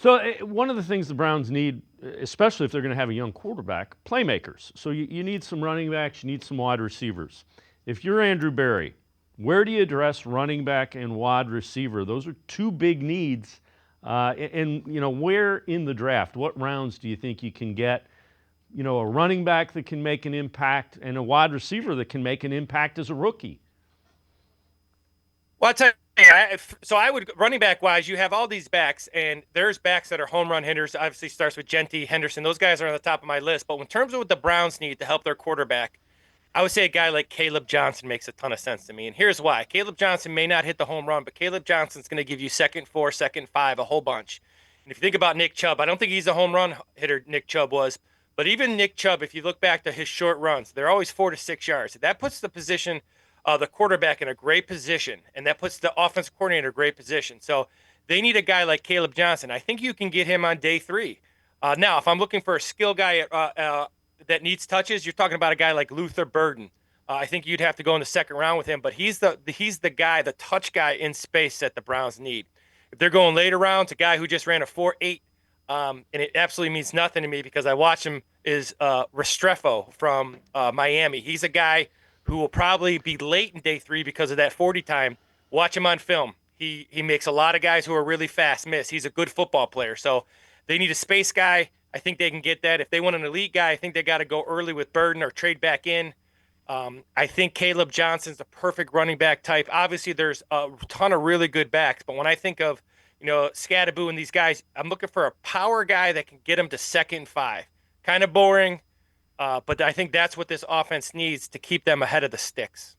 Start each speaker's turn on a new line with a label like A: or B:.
A: So one of the things the Browns need, especially if they're going to have a young quarterback, playmakers. So you need some running backs, you need some wide receivers. If you're Andrew Berry, where do you address running back and wide receiver? Those are two big needs. And where in the draft, what rounds do you think you can get, a running back that can make an impact and a wide receiver that can make an impact as a rookie?
B: Well, I'll tell you, so I would running back wise, you have all these backs, and there's backs that are home run hitters. Obviously, starts with Genty, Henderson. Those guys are on the top of my list. But in terms of what the Browns need to help their quarterback, I would say a guy like Caleb Johnson makes a ton of sense to me. And here's why: Caleb Johnson may not hit the home run, but Caleb Johnson's going to give you second four, second five, a whole bunch. And if you think about Nick Chubb, I don't think he's a home run hitter. Nick Chubb was, but even Nick Chubb, if you look back to his short runs, they're always 4 to 6 yards. That puts the quarterback in a great position, and that puts the offensive coordinator in a great position. So they need a guy like Caleb Johnson. I think you can get him on day three. Now, if I'm looking for a skill guy that needs touches, you're talking about a guy like Luther Burden. I think you'd have to go in the second round with him, but he's the guy, the touch guy in space that the Browns need. If they're going later rounds, a guy who just ran a 4.8, and it absolutely means nothing to me because I watch him, is Restrepo from Miami. He's a guy who will probably be late in day three because of that 40 time. Watch him on film. He makes a lot of guys who are really fast miss. He's a good football player. So they need a space guy. I think they can get that. If they want an elite guy, I think they got to go early with Burden or trade back in. I think Caleb Johnson's the perfect running back type. Obviously, there's a ton of really good backs, but when I think of Scadaboo and these guys, I'm looking for a power guy that can get them to second five. Kind of boring, but I think that's what this offense needs to keep them ahead of the sticks.